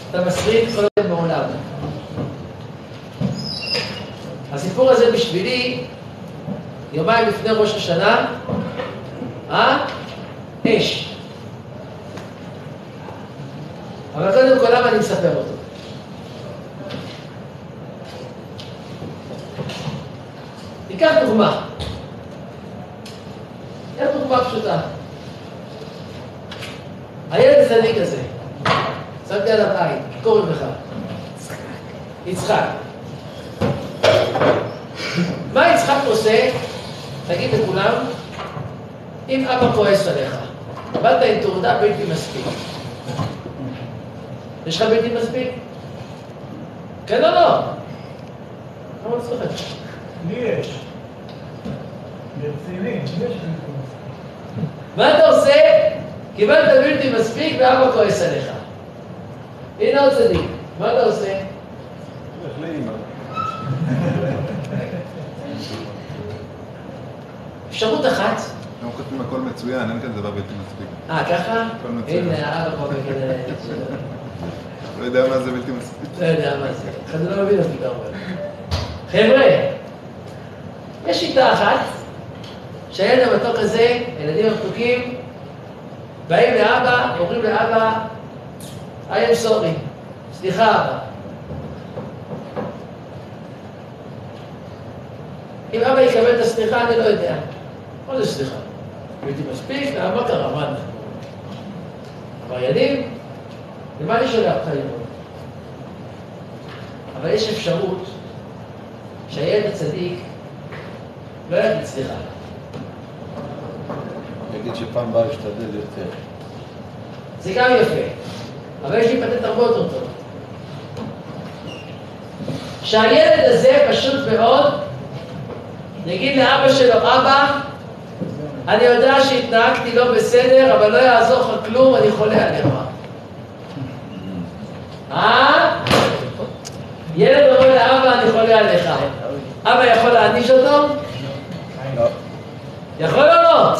אתה מסריט כל הזמן בעולם. הסיפור הזה בשבילי, יומיים לפני ראש השנה, אש. אבל קודם כל למה אני מספר אותו? תיקח דוגמה. תיקח דוגמה פשוטה. הילד הצדיק הזה, שמתי על הבית, קוראים לך. יצחק. מה יצחק עושה? תגיד לכולם, אם אבא כועס עליך, באת עם תעודה בלתי מספיק. יש לך בלתי מספיק? כן או לא? למה לא צוחק? לי יש. ברציני, יש בלתי מספיק. מה אתה עושה? קיבלת בלתי מספיק ואבא כועס עליך. הנה עוד צדיק. מה אתה עושה? אפשרות אחת. לא כותבים הכל מצוין, אין כאן דבר בלתי מספיק. ככה? הכל מצוין. הנה, אבא כבר כזה... לא יודע מה זה בלתי מספיק. לא יודע מה זה. אחד לא מבין אותי כמובן. חבר'ה, יש שיטה אחת שהילד המתוק הזה, הילדים המתוקים, באים לאבא, אומרים לאבא, I am sorry, סליחה אבא. אם אבא יקבל את הסליחה, אני לא יודע. מה זה סליחה? בלתי מספיק, מה קרה? מה אנחנו? עבריינים? למה אני שולח אותך ללמוד? אבל יש אפשרות שהילד הצדיק לא יגיד סליחה. יגיד שפעם באה ישתדל יותר. זה גם יפה, אבל יש לי פטנט הרבה יותר טוב. שהילד הזה פשוט מאוד נגיד לאבא שלו, אבא, אני יודע שהתנהגתי לא בסדר, אבל לא יעזור לך כלום, אני חולה עליך. ילד אומר לאבא, אני חולה עליך. אבא יכול להעניש אותו? לא. יכול או לא?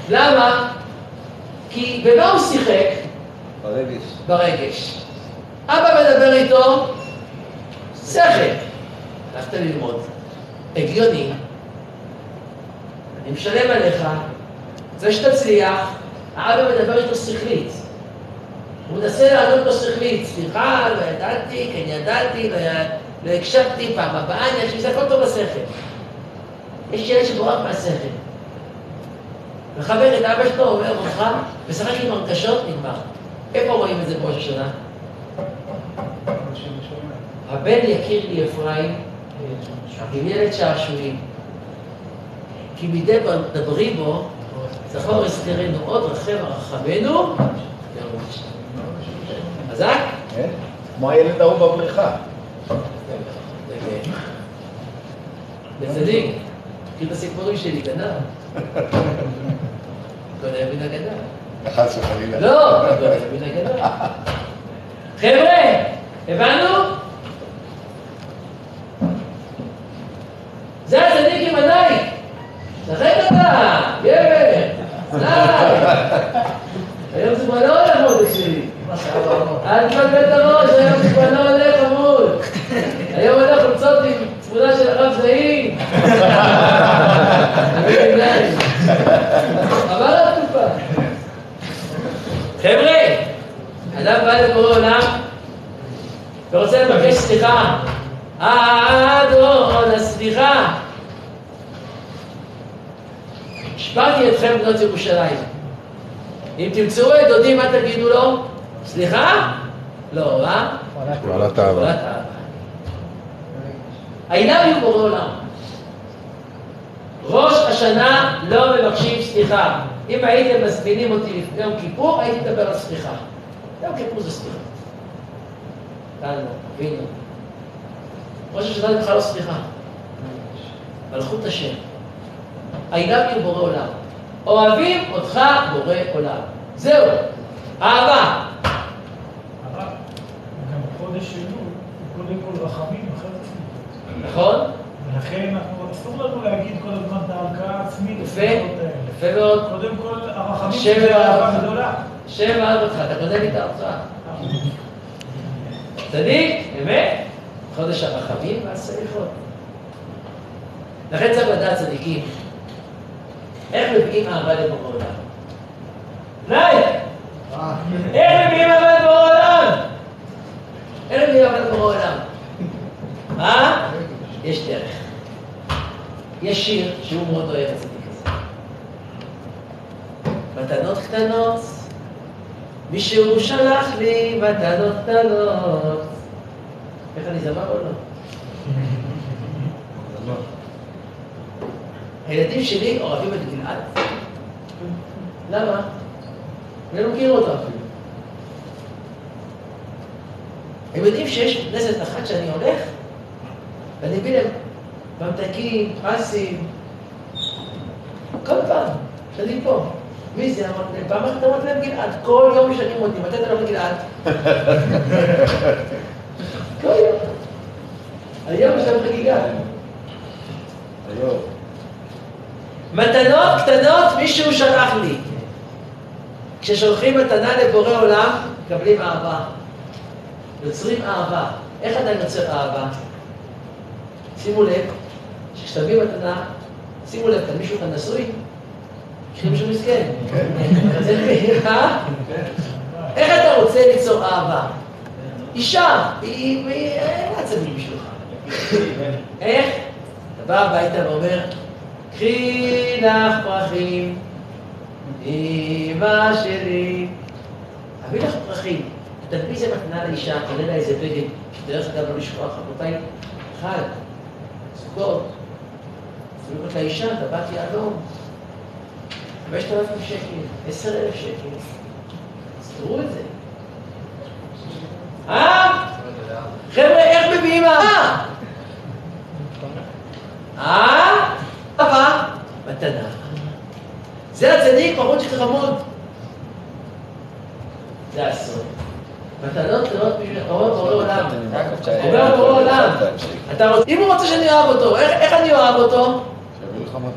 למה? כי במה הוא שיחק? ברגש. ברגש. אבא מדבר איתו, שכל. הלכת ללמוד. הגיוני. אני משלם עליך. זה שתצליח, האבא מדבר איתו שכלית. הוא מנסה לענות לו שכלית. סליחה, לא ידעתי, כן ידעתי, לא הקשבתי, פעם הבאה אני אקשיב, זה הכל טוב בשכל. יש ילד שבורח מהשכל. מחבר את אבא שלו, אומר אותך, משחק עם הרגשות, נגמר. איפה רואים את זה בראש השנה? הבן יכיר לי אפרים, עם ילד שעשועים. כי מדי דברי בו, זכור אזכרנו עוד רחם הרחמנו, חזק? כמו הילד ההוא בבריכה. בצדיק, כי את הסיפורים שלי גנב. גונב מן הגנב. חס וחלילה. לא, גונב מן הגנב. חבר'ה, הבנו? זה הצדיק עם הנייק. שחק אתה, גבר, סלאי. היום זה כבר לא הולך מודק שלי. אל תבלבל את הראש, היום זה כבר לא הולך עמוד. היום הולך חולצות עם תמונה של הרב זהים. עבר התקופה. חבר'ה, אדם בא לבורא עולם ורוצה לבקש סליחה. אדון הסליחה. שברתי אתכם בנות ירושלים. אם תמצאו את דודי, מה תגידו לו? סליחה? לא, בעלת אהבה. העיניים יהיו בורא עולם. ראש השנה לא מבקשים סליחה. אם הייתם מזמינים אותי לפני יום כיפור, הייתי מדבר על סליחה. יום כיפור זה סליחה. כאן לא, הבינו. ראש השנה נבחר לו סליחה. מלכות השם. העיניים יהיו בורא עולם. אוהבים אותך בורא עולם. זהו. אהבה. אבל גם חודש שלו הוא קודם כל רחמים אחרי עצמי. נכון? ולכן אסור לנו להגיד כל הזמן את ההלקאה העצמית. יפה, יפה מאוד. קודם כל הרחמים השם זה אהב אהבה אותך. גדולה. השם אהב אותך, אתה קודם איתה אותך. צדיק, אמת, חודש הרחמים והסליחות. לכן צריך לדעת צדיקים, איך מביאים אהבה לבורא עולם? נאי! איך מביאים אהבה לבורא עולם? איך מביאים אהבה לבורא עולם? מה? יש דרך. יש שיר שהוא מאוד אוהב הצדיק הזה. מתנות קטנות, מישהו שלח לי מתנות קטנות. איך אני זמר או לא? הילדים שלי אוהבים את גלעד. למה? אני לא מכיר אותם אפילו. הם יודעים שיש כנסת אחת שאני הולך, ואני מביא להם ממתקים, פרסים, כל פעם, שאני פה. מי זה? פעם אחת אמרת להם גלעד, כל יום משנים אותי, מתי אתה הולך לגלעד? כל יום. היום יש להם חגיגה. מתנות קטנות מישהו שלח לי. כששולחים מתנה לבורא עולם, מקבלים אהבה. יוצרים אהבה. איך אתה יוצר אהבה? שימו לב, שכשתביא מתנה, שימו לב, כאן מישהו כאן נשוי? קחי מישהו מסכן. איך אתה רוצה ליצור אהבה? אישה, היא עצבים בשבילך. איך? אתה בא הביתה ואומר, קחי לך פרחים, אמא שלי. אביא לך פרחים, תביא איזה מתנה לאישה, תראה לה איזה בגד, שדרך אגב לא לשכוח, רבותיי, חג, סוכות, סביבות לאישה, טבעת יהלום, 5,000 שקל, 10,000 שקל, תראו את זה. חבר'ה, איך מביאים אהבה? אהבה, מתנה. זה הצדיק, פחות שחמוד. זה הסוד. מתנות קטנות בשביל בורא עולם. אומר בורא עולם. אם הוא רוצה שאני אוהב אותו, איך אני אוהב אותו?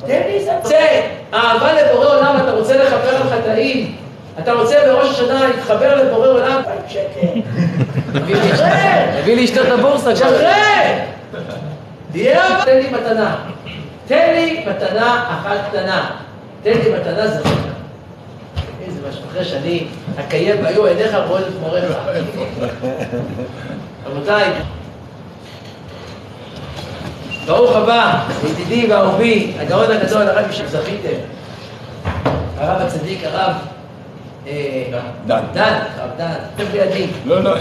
תן לי זה. אהבה לבורא עולם, אתה רוצה לכפר על חטאים. אתה רוצה בראש השנה להתחבר לבורא עולם? 2,000 שקל. הביא לי אשתות הבורסה. שחרר! תהיה אהבה. תן לי מתנה. תן לי מתנה אחת קטנה. תן לי מתנה זכות. איזה משהו, אחרי שאני אקיים והיו עיניך רואה את מוריך. רבותיי, ברוך הבא, ידידי ואהובי, הגאון הגדול, הרב שזכיתם. הרב הצדיק, הרב דן, הרב דן, אתם לידי. לא.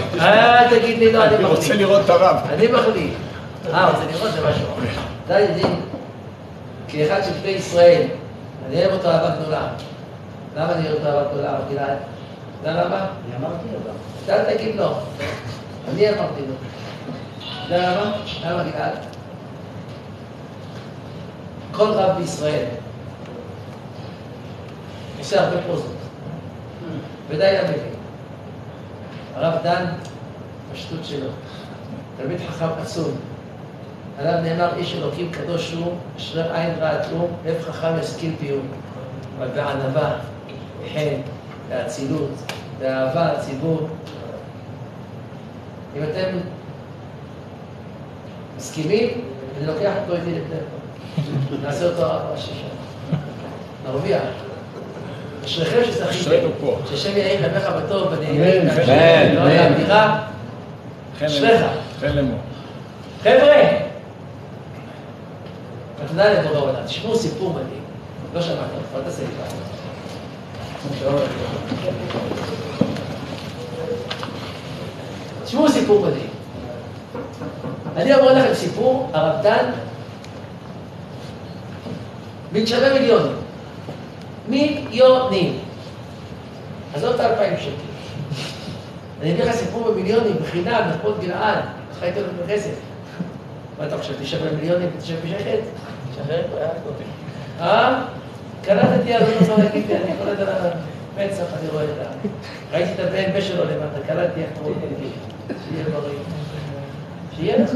תגיד לי, לא, אני מחליט. אני רוצה לראות את הרב. אני מחליט. רוצה לראות זה משהו. די ידידי, כאחד של בני ישראל, אני אוהב אותו אהבה גדולה. למה אני אוהב אותו אהבה גדולה, גלעד? אתה יודע למה? אני אמרתי לו. אתה תגיד לו. אני אמרתי לו. אתה יודע למה? למה גלעד? כל רב בישראל עושה הרבה פוזות. ודי למבין. הרב דן, פשטות שלו. תלמיד חכם עצום. עליו נאמר איש אלוקים קדוש הוא, אשר עין רעת הוא, לב חכם ישכיל פיהו. אבל בענווה, בחן, באצילות, באהבה, הציבור. אם אתם מסכימים, אני לוקח אותו איתי לטלפון. נעשה אותו הרב ראשי שם. נרוויח. אשריכם שזכיתם, ששם יאיר ימיך בטוב ונהנים. כן. לא היה אמירה. אשריך. חבר'ה, מתנה לבורא עולם. תשמעו סיפור מדהים. לא שמעת, אל תעשה לי פעם. תשמעו סיפור מדהים. אני אומר לכם סיפור, הרב דן, בן שווה מיליונים. מיליונים. אז לא את 2,000 שקל. אני אביא לך סיפור במיליונים, בחינם, לכבוד גלעד, חייתי לו בכסף. מה אתה חושב, תשווה מיליונים ותשווה בשקט? שחרר כבר, היה קודם. קלטתי על אותו להגיד לי, אני קולט על המצח, אני רואה את ה... ראיתי את הבן בשלו למטה, קלטתי איך קוראים לי. שיהיה בריא. שיהיה לך.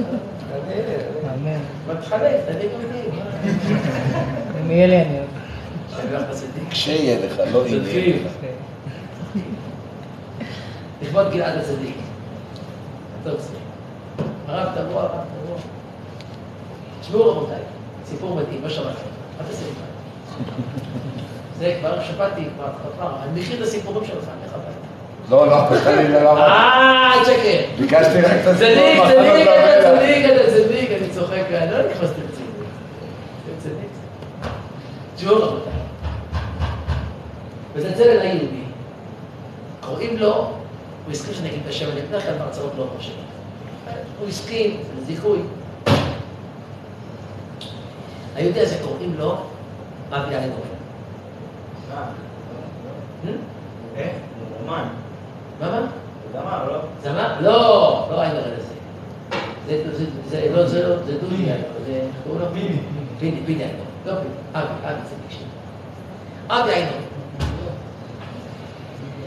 אמן. מתחלף, תביא גם איתי. אם יהיה לי אני אוהב. אני הולך בצדיק. כשיהיה לך, לא אם יהיה לך. לכבוד גלעד הצדיק. טוב זה. הרב תבוא. תשמעו רבותיי, סיפור מדהים, לא שמעתם. מה תעשה לך? זה כבר שמעתי, כבר, אני מכיר את הסיפורים שלך, איך הביתה? לא, אני לא. שקר. ביקשתי רק את הסיפור. צדיק, אני צוחק, אני לא נכנס לצדיק. צדיק. תשמעו רבותיי. מצלצל אל היהודי. קוראים לו, הוא הסכים שאני אגיד את השם, אני בדרך כלל בהרצאות לא חושב. הוא הסכים, זה זיכוי. היהודי הזה קוראים לו רבי יעקב. זמן. מה? זמר, לא? זמר? לא, לא היינו על זה. זה דודי יעקב, זה קוראים לו? פיני יעקב. לא פיני, אבי זה ביקשי. אבי יעקב.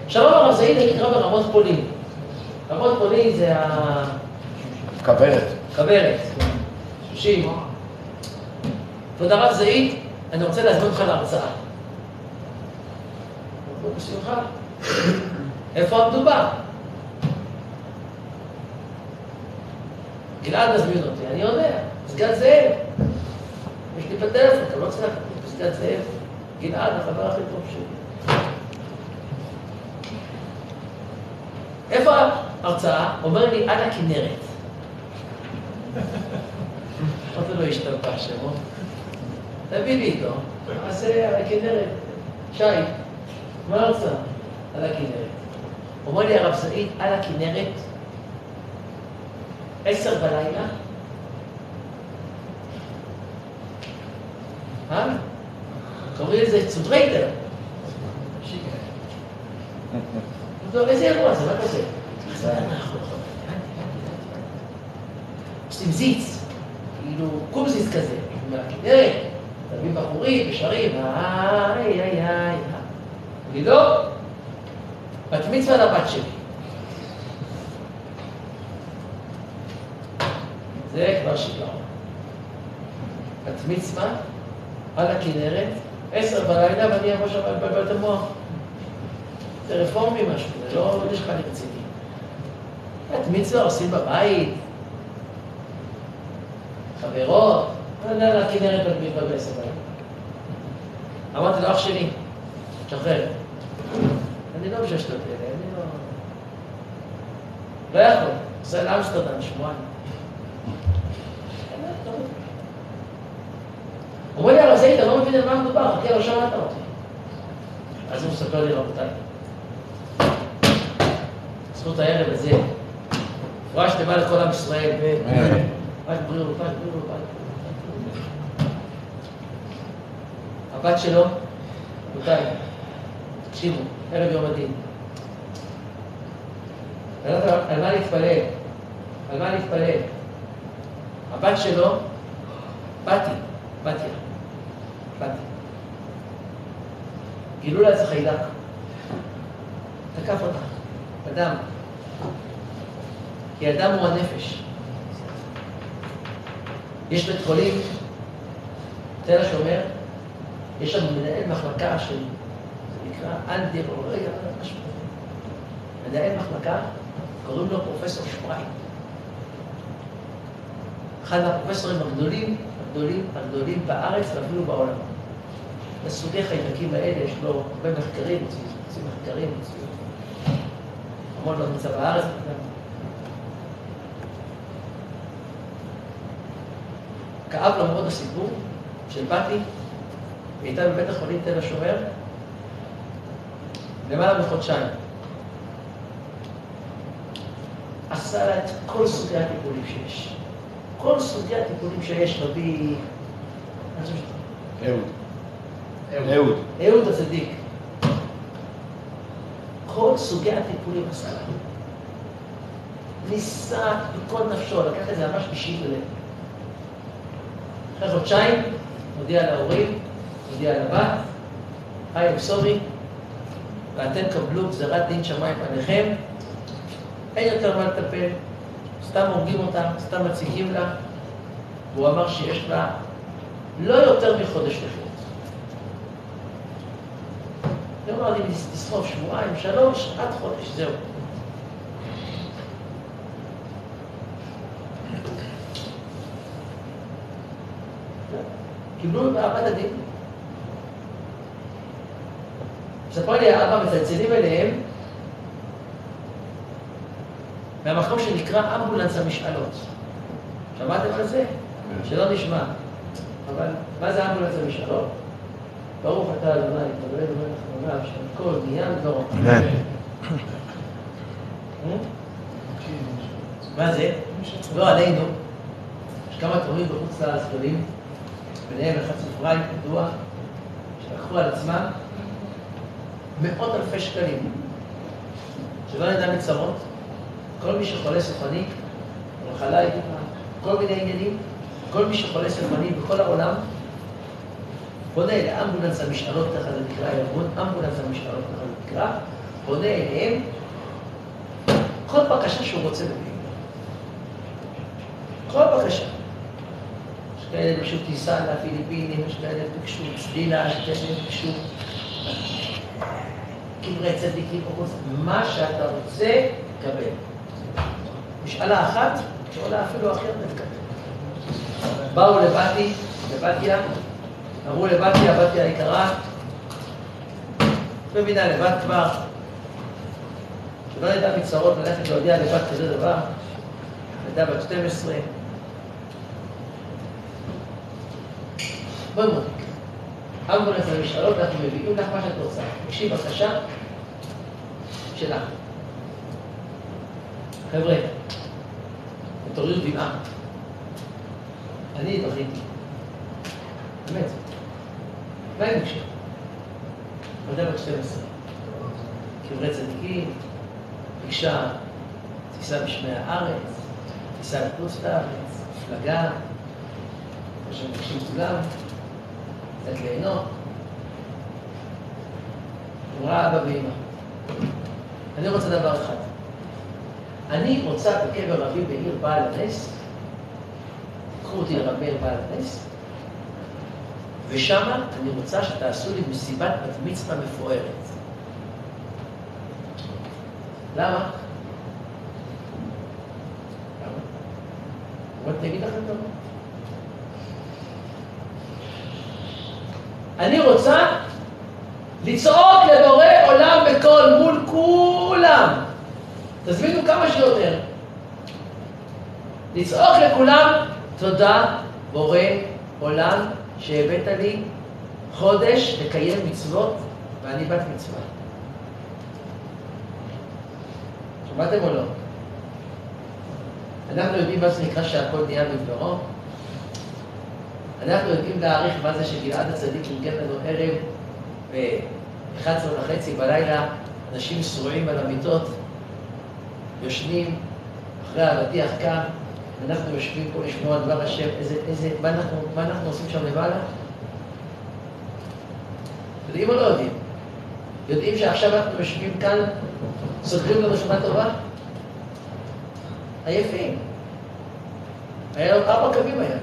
שלום הרב זעיד נקרא ברמות פולין. רמות פולין זה כברת. כברת. 30. כבוד הרב זעיד, אני רוצה להזמין אותך להרצאה. בשמחה. איפה המדובר? גלעד מזמין אותי, אני יודע. פסגת זאב. יש לי בטלפון, אתה לא צריך לקחת פסגת זאב. גלעד, החבר הכי טוב שלי. איפה ההרצאה? אומר לי, על הכנרת. אמרתי לו, השתלפה שמו. תביא לי איתו. אז על הכנרת. שי, מה ההרצאה? על הכנרת. אומר לי הרב זעיד, על הכנרת, 10 בלילה. קוראים לזה צוברייטר. איזה אירוע זה? מה כזה? עושים זיץ, כאילו קומזיץ כזה, מהכנרת, תביאים בחורים, בשרים, אני לא, בת מצווה לבת שלי. זה כבר שיגעון. בת מצווה על הכנרת, 10 בלילה, ואני אבוא שם לבלבל את המוח. זה רפורמי משהו, זה לא נשכח לי רציני. בת מצווה עושים בבית, חברות, על הכנרת בת מצווה ב10 בלילה. אמרתי לו, אח שלי, שחרר. אני לא בששת אותי, אני לא יכול. עושה לאמסטרדם, שבועיים. אומר לי, הרב זעיד, אתה לא מבין על מה מדובר, חכה, לא שמעת אותי. אז הוא מספר לי, רבותיי. זכות הערב הזה, פרש תיבה לכל עם ישראל, רק בריאות. הבת שלו, רבותיי, תקשיבו, ערב יום הדין. על מה להתפלל? הבת שלו, בתיה. גילו לה איזה חיידק. תקף אותה. אדם. כי אדם הוא הנפש. יש בית חולים, תל השומר, יש שם מנהל מחלקה של, זה נקרא אנדרולוגיה, משהו. מנהל מחלקה, קוראים לו פרופסור שמריים. אחד מהפרופסורים הגדולים בארץ ואפילו בעולם. בסוגי חיידקים האלה יש לו הרבה מחקרים, עושים מחקרים, המון לא נמצא בארץ. כאב לו מאוד הסיפור של בתי, היא הייתה בבית החולים תל השומר למעלה מחודשיים. עשה לה את כל סוגי הטיפולים שיש. כל סוגי הטיפולים שיש, רבי... אהוד הצדיק. כל סוגי הטיפולים עשה לה. ניסה בכל נפשו, לקח את זה ממש אישית ללב. אחרי חודשיים, הודיע להורים, הודיע לבת, היי, סורי, ואתם קבלו גזרת דין שמיים עליכם, אין יותר מה לטפל, סתם הורגים אותה, סתם מציקים לה, והוא אמר שיש לה לא יותר מחודש לחיות. הוא אמר לי, תסחוב 2-3 עד חודש, זהו. קיבלו מעמד הדין. מספר לי האבא מצלצלים אליהם מהמקום שנקרא אמבולנס המשאלות. שמעתם על זה? שלא נשמע. אבל מה זה אמבולנס המשאלות? ברוך אתה אדוני, תבואי דברי אחרונה, שהכל נהיה לדור. מה זה? לא עלינו. יש כמה תורים בחוץ לארץ גדולים, ביניהם אחד ספריים פתוח, שלקחו על עצמם מאות אלפי שקלים. שלא נדע מצרות, כל מי שחולה סופני, מחלה איתה, כל מיני עניינים, כל מי שחולה סופני בכל העולם, פונה לאמבולנס המשאלות, ככה זה נקרא הארגון, אמבולנס המשאלות, ככה זה נקרא, פונה אליהם כל בקשה שהוא רוצה להביא. כל בקשה. יש כאלה ביקשו טיסה לפיליפינים, יש כאלה ביקשו צלילה, יש כאלה ביקשו קברי צדיקים, מה שאתה רוצה, קבל. משאלה אחת, שעולה אפילו אחרת נתקבל. באו לבתיה, אמרו לבתיה, בתיה היקרה, במינה לבד כבר, שלא ידע מצרות ללכת להודיע לבת כזה דבר, ידע בת 12. בואי מותק, אמבולנס למשאלות, אנחנו מביאים לך מה שאת רוצה. תקשי בקשה שלך. חבר'ה, תורידו דמעה. אני התבחיתי. באמת. מה הם בקשו? ידע בת 12. קברי צדיקים, ביקשה טיסה בשמי הארץ, טיסה לחוץ לארץ, מפלגה, כמו שמבקשים כולם, קצת ליהנות. אמרה אבא ואמא, אני רוצה דבר אחד. אני רוצה בקבר רבי בעיר בעל הנס, קחו אותי לרב מאיר בעל הנס, ושמה אני רוצה שתעשו לי מסיבת בת מצווה מפוארת. למה? אבל תגיד לכם דבר. אני רוצה לצעוק לבורא עולם בקול מול כולם. תזמינו כמה שיותר. לצעוק לכולם, תודה בורא עולם שהבאת לי חודש לקיים מצוות ואני בת מצווה. שמעתם או לא? אנחנו יודעים מה זה נקרא שהכל נהיה בדברו. אנחנו יודעים להעריך מה זה שגלעד הצדיק נגן לנו ערב ב-11:30 בלילה, אנשים שרועים על המיטות, יושנים אחרי האבטיח כאן, ואנחנו יושבים פה לשמוע דבר השם, מה אנחנו עושים שם למעלה? יודעים או לא יודעים? יודעים שעכשיו אנחנו יושבים כאן, סוגרים לנו שנה טובה? עייפים. היה לו 4 קווים היה.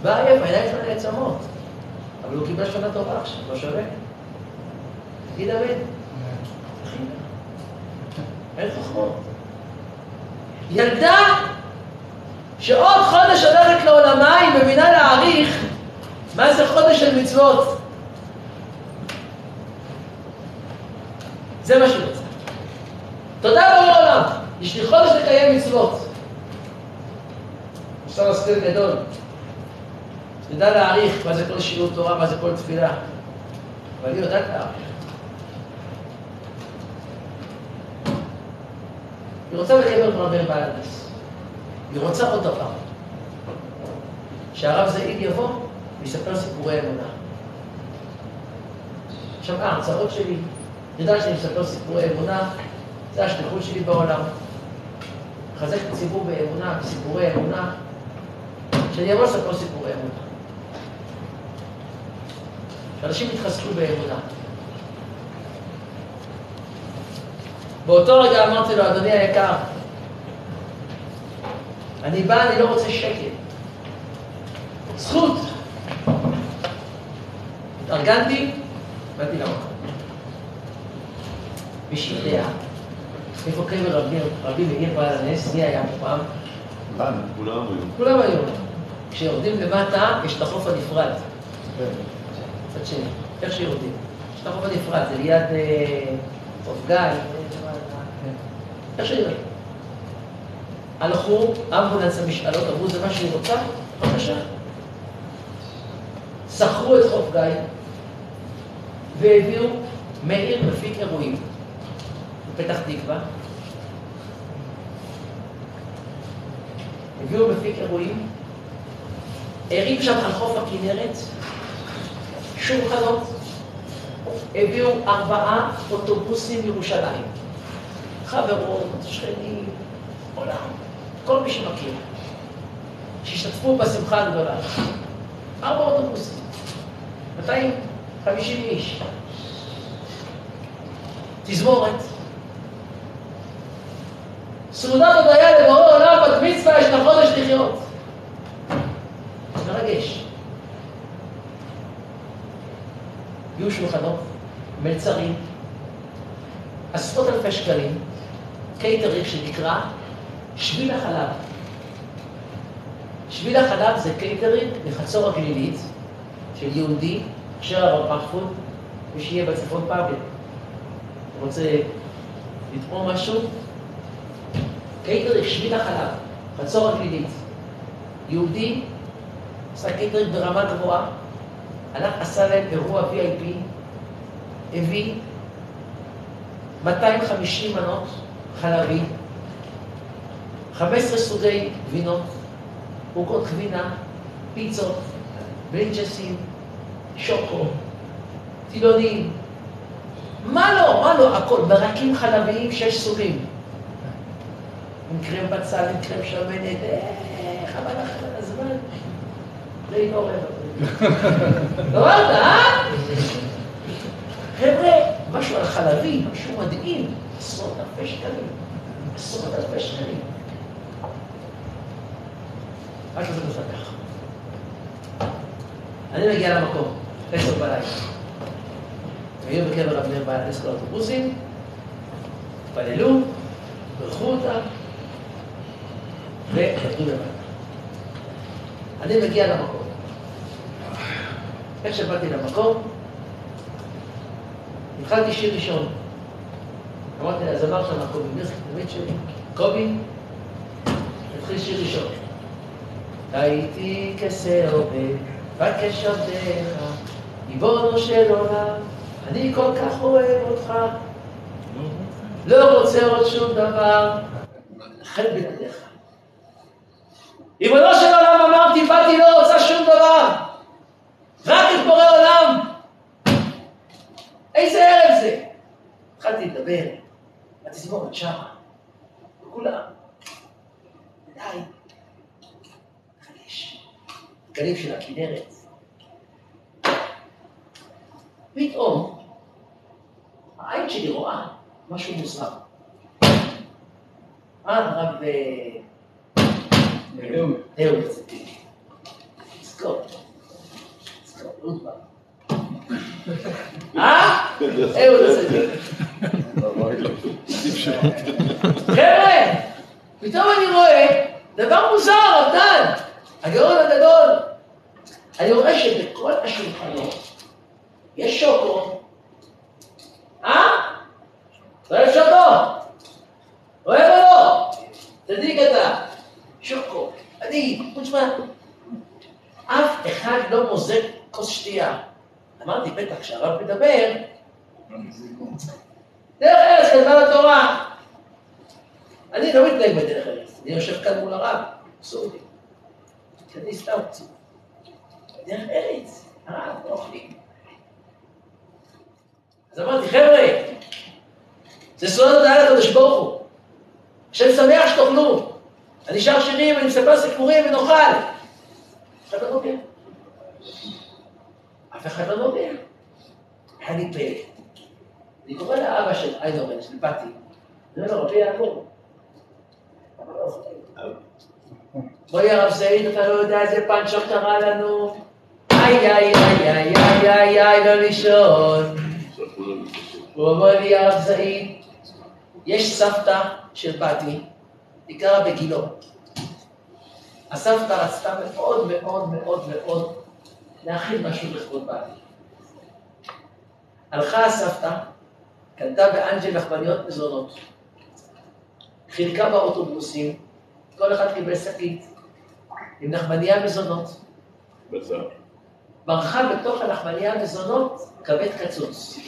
בא עייף, העיניים שלנו נעצמות. אבל הוא קיבל שנה טובה עכשיו, לא שווה. תגיד אמן. אין חוכמות. ילדה שעוד חודש הולכת לעולמה, היא מבינה להעריך מה זה חודש של מצוות. זה מה שהיא רוצה. תודה בורא עולם, יש לי חודש לקיים מצוות. מוסר השכל גדול. תדע להעריך מה זה כל שיעור תורה, מה זה כל תפילה. אבל היא יודעת להעריך. היא רוצה לקבל רבי בעל הנס. היא רוצה עוד דבר. שהרב זעיד יבוא ויספר סיפורי אמונה. עכשיו, ההרצאות שלי, ידע שאני מספר סיפורי אמונה, זה השליחות שלי בעולם. לחזק את הציבור באמונה, בסיפורי אמונה, שאני אבוא לספר סיפורי אמונה. שאנשים יתחזקו באמונה. באותו רגע אמרתי לו, אדוני היקר, אני בא, אני לא רוצה שקל. זכות. התארגנתי, באתי למקום. מי שיודע, איפה קבר רבי מאיר בעל הנס, מי היה פה פעם? כולם היו. כולם היו. כשיורדים למטה, יש את החוף הנפרד. קצת שני, איך שיורדים. יש את החוף הנפרד, זה ליד חוף גיא, איך שיורדים. הלכו, אמבולנס המשאלות, אמרו, זה מה שהיא רוצה? בבקשה. שכרו את חוף גיא, והביאו מאיר מפיק אירועים, בפתח תקווה. הביאו מפיק אירועים, הרים שם על חוף הכנרת, שולחנות, הביאו 4 אוטובוסים מירושלים. חברות, שכנים, עולם, כל מי שמכיר, שהשתתפו בשמחה הגדולה. 4 אוטובוסים, 250 איש. תזמורת. סעודת הודיה לבורא עולם, בת מצווה, יש לה חודש לחיות. מרגש. יהיו שולחנות, מלצרים, עשרות אלפי שקלים, קייטרינג שנקרא שביל החלב. שביל החלב זה קייטרינג לחצור הגלילית של יהודי, אשר הרב מחפוד, ושיהיה בצפון פאבל. רוצה לתרום משהו? קייטרינג שביל החלב, חצור הגלילית. יהודי, עשה קייטרינג ברמה גבוהה, הלך, עשה להם אירוע VIP, הביא 250 מנות חלבי, 15 סוגי גבינות, עוגות גבינה, פיצות, בלינצ'סים, שוקו, טילונים, מה לא, הכל, ברקים חלביים 6 סוגים. עם קרם בצל, עם קרם שמנת, חבל לך על הזמן. זה לא רבע. לא אמרת, חבר'ה, משהו על חלבי, משהו מדהים, 10,000 שקלים. 10,000 שקלים. משהו זה מספח. אני מגיע למקום, 10 בלילה. היו בקבר אבנר בעל האוטובוסים, התפללו, ברכו אותם, וירדו למטה. אני מגיע למקום. איך שבאתי למקום, התחלתי שיר ראשון. אמרתי לזמר שם, קובי מירסקי, תמיד שלי, קובי, התחיל שיר ראשון. הייתי כסה עובד, בקש עבדיך, ריבונו של עולם, אני כל כך אוהב אותך, לא רוצה עוד שום דבר, חל בלעדיך. ריבונו של עולם אמרתי, באתי לא רוצה שום דבר, רק את בורא עולם. איזה ערב זה? התחלתי לדבר, התזמורת שמה, וכולם, די, חלש, גלים של הכנרת. פתאום, העין שלי רואה משהו מוזר. הרב אהוד צדיק. זכור, אהוד בא. אהוד צדיק. חבר'ה, פתאום אני רואה דבר מוזר, אבדן, הגאון הגדול. אני רואה שבכל השולחנות יש שוקו. אוהב שוקו? אוהב או לא? צדיק אתה. שוקו. אני, תשמע, אף אחד לא מוזג כוס שתייה. אמרתי, בטח, כשהרב מדבר, דרך ארץ כתבה לתורה. אני לא מתנהג בדרך ארץ, אני יושב כאן מול הרב, אסור לי. אני סתם קצת. דרך ארץ, הרב, לא אוכלים. אז אמרתי, חבר'ה, זה סעודת הודיה לקדוש ברוך הוא. השם שמח שתאכלו. אני שר שירים, אני מספר סיפורים ונאכל. אף אחד לא נוגע. אף אחד לא נוגע. היה לי פלא. אני קורא לאבא של איידורן, של פתי. אני אומר לו, רבי יעקב. אבל לא אוכלים. בואי הרב סעיד, אתה לא יודע איזה פנצ'וק קרה לנו. איי, לא לישון. הוא אומר לי, הרב סעיד, יש סבתא של פתי, היא גרה בגילו. הסבתא רצתה מאוד מאוד מאוד מאוד להכין משהו לכבוד בעלי. הלכה הסבתא, קנתה באנג'ל לחמניות מזונות, חילקה באוטובוסים, כל אחד קיבל שקית עם לחמניה מזונות. בזר. ברחה בתוך הלחמניה מזונות כבד קצוץ.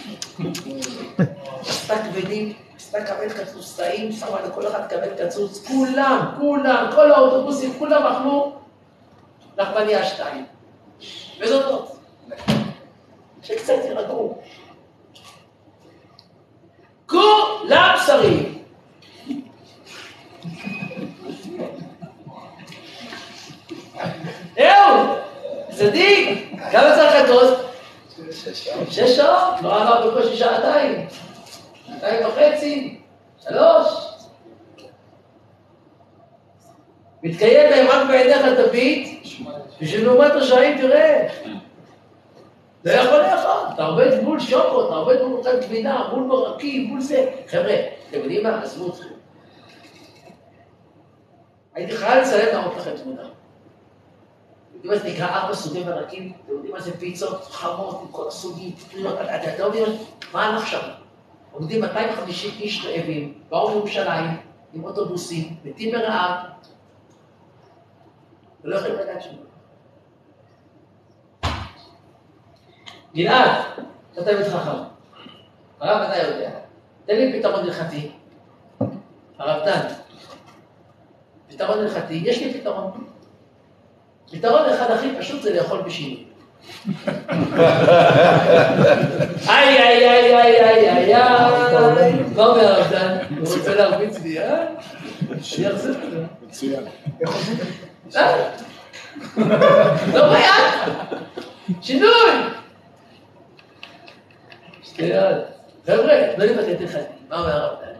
עשתה כבדים, עשתה כבד קצוץ, טעים, שמה לכל אחד כבד קצוץ, כולם, כל האוטובוסים, כולם אכלו לחמניה 2. מזונות. שקצת ירגעו. כולם בשרים. זהו, צדיק, כמה צריך לחכות? 6 שעות, לא עבר בקושי 2 2.5, 3. מתקיים להם רק בעיניך תביט, ושלעומת השעים תראה. לא יכול לאכול, אתה עובד מול שוקו, אתה עובד מול אותה גבינה, מול מרקים, מול זה. חבר'ה, אתם יודעים מה? עזבו אתכם. הייתי חייב לצלם להראות לכם תמונה. יודעים מה זה נקרא 4 סוגי מרקים? אתם יודעים מה זה פיצות חמות עם כל הסוגים, פטריות, אתם יודעים מה הלך שם? עומדים 250 איש רעבים, באו לירושלים עם אוטובוסים, מתים מרעב, ולא יכולים לדעת שום דבר. גלעד, אתה תלמיד חכם. הרב אתה יודע. תן לי פתרון הלכתי. הרב דן. פתרון הלכתי, יש לי פתרון. פתרון אחד הכי פשוט זה לאכול בשינוי. איי, איי, איי, איי, איי, איי, איי. מה אומר הרב דן? הוא רוצה להרביץ לי, אה? שיחזר את זה. מצוין. לא ביד. שינוי. שתיאל. חבר'ה, לא לבטט אחד. מה אומר הרב דן?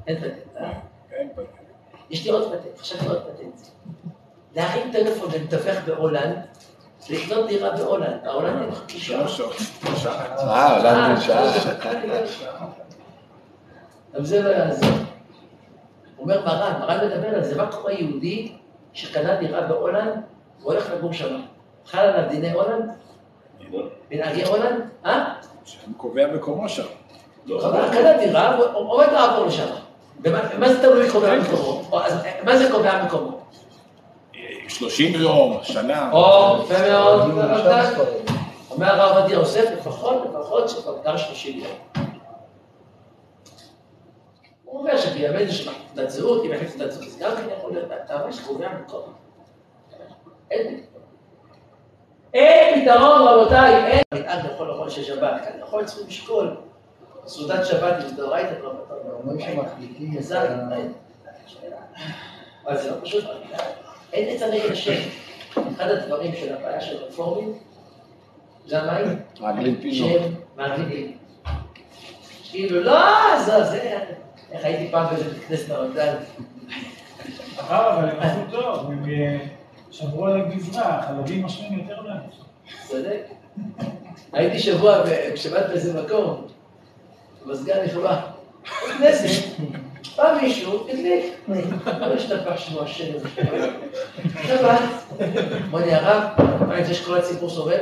אין פטנט, אה? אין פטנט. יש לי עוד פטנט, חשבתי עוד פטנט. להרים טלפון ולתווך בהולנד, לקנות דירה בהולנד. ההולנדים מחכים שעה. 3 שעות. הולנד שעה. גם זה לא יעזור. אומר מרן מדבר על זה, מה קורה יהודי שקנה דירה בהולנד, הוא הולך לגור שם. חל עליו דיני הולנד? מנהגי הולנד? שם קובע מקומו שם. חבר קנה דירה, הוא עומד לעבור לשם. מה זה תלוי קובע מקומו? מה זה קובע מקומו? 30 יום, שנה. יפה מאוד. אומר הרב עובדיה יוסף, לפחות שכבר גר 30 יום. הוא אומר שבימינו של תעודת זהות, אם יחליף תעודת זהות, אז גם כן יכול להיות, אתה ממש קובע מקומו. אין פתרון, רבותיי, אין. נתעד לכל של שבת, כאן יכול צריכים לשקול. סעודת שבת עם דאורייתא רבותא. אומרים שמחליטים יזל, אבל זה לא פשוט, אין עצה נגד השם. אחד הדברים של הבעיה של רפורמים, זה המים? מעגלים פינו. שהם מעגלים פינו. כאילו, לא, זה, איך הייתי פעם באיזה בית כנסת הרמדאן. אבל הם עשו טוב, הם שברו על הגזרה, חלבים משמעים יותר להם. צודק. הייתי שבוע בשבת באיזה מקום, במסגר נכבה. בכנסת, בא מישהו, הדליק. לא השתפך שמו השם. שבת. אמר לי, הרב, מה אני רוצה שכל הציבור סובל?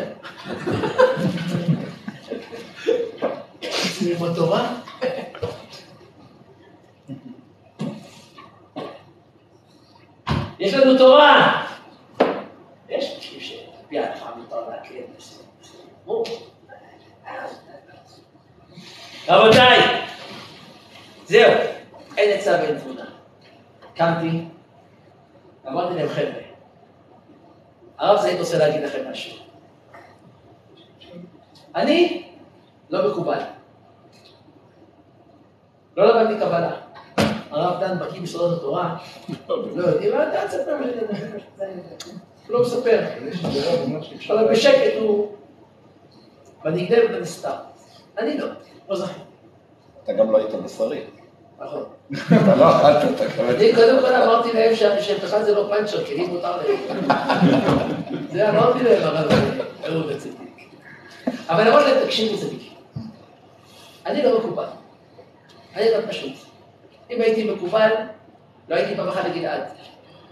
עם התורה? יש לנו תורה! יש משהו שפי ההלכה מותר להקל בסדר. רבותיי, זהו, אין עצה ואין תמונה. קמתי, אמרתי להם חבר'ה, הרב זאית רוצה להגיד לכם משהו. אני לא מקובל. לא למדתי קבלה. הרב דן בקיא בסודות התורה, לא יודעים, אתה תספר לי, הוא לא מספר. אבל בשקט הוא בנגנב ובנסתר. אני לא זכי. אתה גם לא היית בשרי. נכון. אתה לא אכלת, אתה כבר... אני קודם כל אמרתי להם שבכלל זה לא פאנצ'ר, כי לי מותר להם. זה אמרתי להם, אבל הוא בצדיק. אבל אמרתי להם, תקשיבו צדיק. אני לא מקובל. אני לא פשוט. אם הייתי מקובל, לא הייתי פעם אחת לגלעד.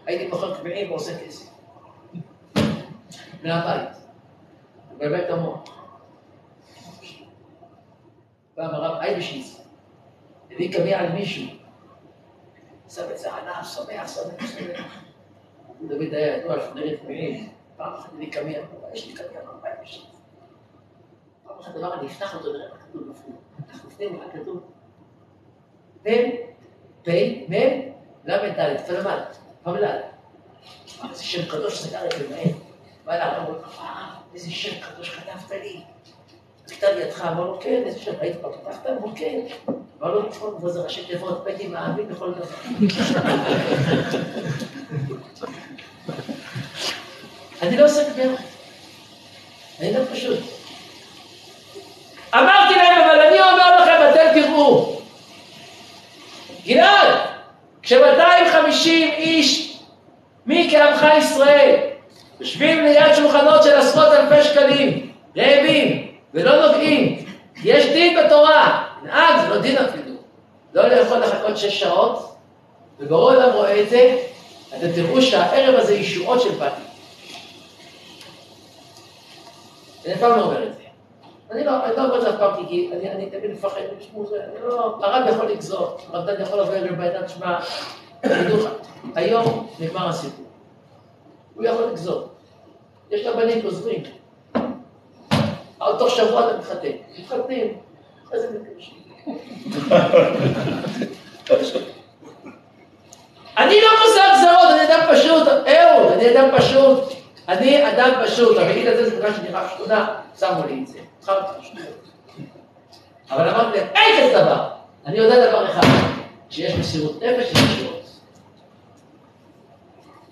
הייתי מוכר קביעים ועושה כסף. מהבית. בבית המוח. פעם הרב אייבשיץ הביא קביע על מישהו. שם את זה עליו, שמח. דוד היה ידוע שנראה קביעים. פעם אחת הביא קביע, יש לי קביע הרב אייבשיץ. פעם אחת דבר אני אפתח אותו, נראה מה כתוב בפנים. אנחנו נפנים מה כתוב. מ' למד פלמד, פמלד. איזה שם קדוש סגר את למעט. בא לה, אמרו, איזה שם קדוש כתבת לי. כתב ידך, אמר לו, כן, איזה שם, היית כבר כתבת? אמרו, כן. אמר לו, נכון, וזה ראשי תיבות, בית עם האבים בכל דבר. אני לא עושה דבר. אני לא פשוט. אמרתי להם, אבל אני אומר לכם, אתם תראו. גלעד, כש-250 איש מכעמך ישראל יושבים ליד שולחנות של עשרות אלפי שקלים, רעבים ולא נוגעים, יש דין בתורה, נהג, זה לא דין אפילו, לא יכול לחכות 6 שעות, ובורא עולם רואה את זה, אתם תראו שהערב הזה ישועות של פתי. אני פעם לא אומר את זה. אני לא אומר את זה פעם, כי אני תמיד מפחד, הרב יכול לגזור, הרב יכול לבוא אליו בעידת שמע, היום נגמר הסיפור. הוא יכול לגזור. יש לבנים גוזרים. תוך שבוע אתה מתחתנים. אחרי זה מתקדשים. אני לא גוזר גזרות, אני אדם פשוט. אהוד, אני אדם פשוט. אני אדם פשוט. המגיד הזה זה דבר שנראה שכונה, שמו לי את זה. אבל אמרתי להם, אין כזה דבר. אני יודע דבר אחד, שיש מסירות נפש ושירות.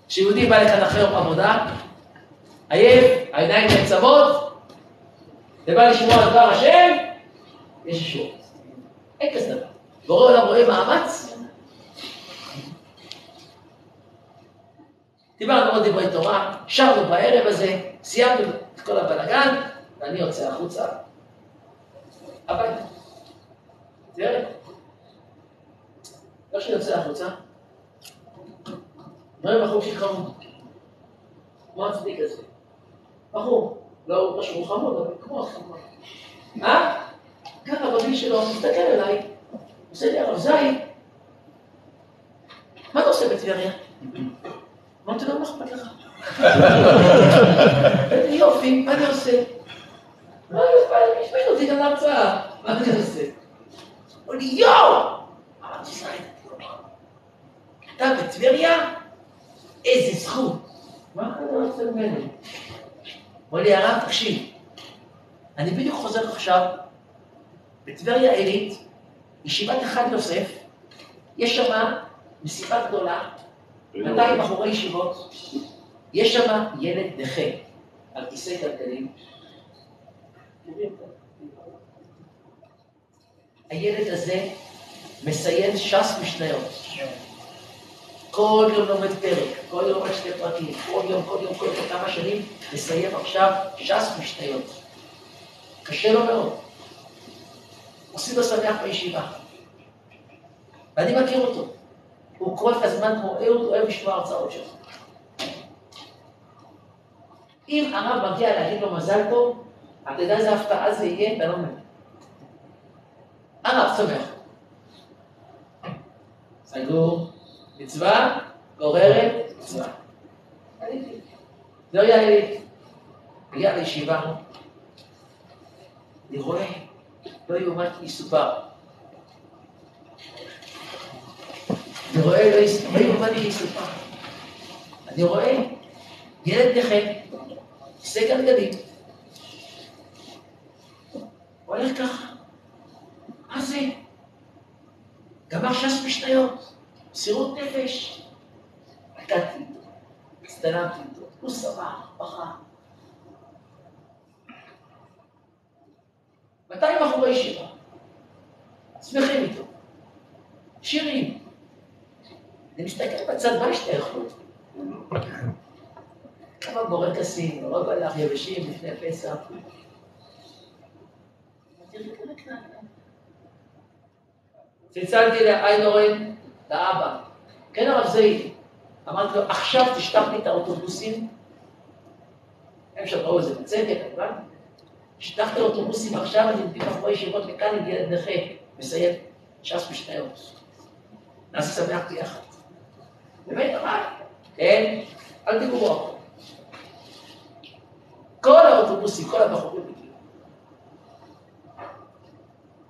כשיהודי בא לכאן אחרי יום עבודה, עייף, העיניים נעצמות, ובא לשמוע על דבר השם, יש אישור. אין כזה דבר. בורא עולם רואה מאמץ. דיברנו עוד דברי תורה, שרנו בערב הזה, סיימנו את כל הבלגן, ואני יוצא החוצה. הביתה. תראה. לא שאני יוצא החוצה. אומר בחור שחמוד. כמו הצדיק הזה. בחור. לא משהו חמוד, אבל כמו החמוד. ככה בגיל שלו, מסתכל אליי. עושה לי הרב זית. מה אתה עושה בטבריה? אמרתי לו, מה אכפת לך? יופי, מה אני עושה? מה אני אכפת? משמעית אותי גם להרצאה. מה אני עושה? אמרו לי, יואו! אמרתי, ישראל, אתה בטבריה? איזה זכות. מה אתה עושה ממנו? אמרו לי, הרב, תקשיב. אני בדיוק חוזר עכשיו, בטבריה עילית, ישיבת אחד יוסף, יש שם מסיבה גדולה, 200 בחורי ישיבות, יש שם ילד נכה על כיסא גלגלים. הילד הזה מסיים ש"ס משניות. כל יום לומד פרק, כל יום לומד 2 פרקים, כל יום, כמה שנים, מסיים עכשיו ש"ס משניות. קשה לו מאוד. עושים לו שמח בישיבה. ואני מכיר אותו. הוא כל הזמן כמו אהוד, אוהב לשמוע הרצאות שלו. אם הרב מגיע להגיד לו מזל טוב, אתה יודע איזה הפתעה זה יהיה, אתה לא מבין. הרב שמח. סגור, מצווה, גוררת, מצווה. לא היה לי. הגיע לישיבה. אני רואה, לא יאומן כי יסופר. אני רואה, לא יאומן כי יסופר. אני רואה ילד נכה, כיסא גלגלים. הוא הולך ככה. מה זה? גמר ש"ס משניות, מסירות נפש. נתתי איתו, הצטלמתי איתו, הוא שמח, בכה. 200 בחורי ישיבה, שמחים איתו, שירים. אני מסתכל בצד, מה יש לאכול? כמה בורקסים, רוב הלך יבשים לפני פסח. צלצלתי לעין אורן, לאבא. כן הרב זאי, אמרתי לו, עכשיו תשטח לי את האוטובוסים. הם שראו איזה בצדק, אבל תשטח את האוטובוסים עכשיו, אני מביא בחורי ישיבות לכאן עם ילד נכה. מסיים, ש"ס משניות. נעשה שמח ביחד. באמת, אמר, כן, אל תגורו. כל האוטובוסים, כל הבחורים הגיעו.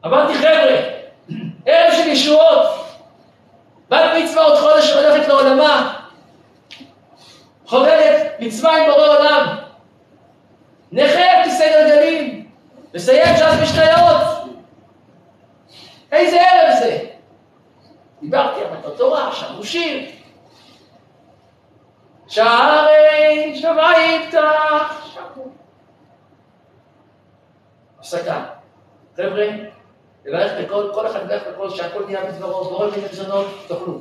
אמרתי, חבר'ה, ערב של ישועות, בת מצווה עוד חודש הולכת לעולמה, חוברת מצווה עם בורא עולם, נכה כיסא גלגלים, מסיים ש"ס משניות. איזה ערב זה? דיברתי על מתנות תורה, שרו שיר. שערי שמיים יפתח, שרו. הפסקה. חבר'ה, לברך בקול, כל אחד לברך בקול, שהכל נהיה בדברו, בורא מיני מזונות, תאכלו.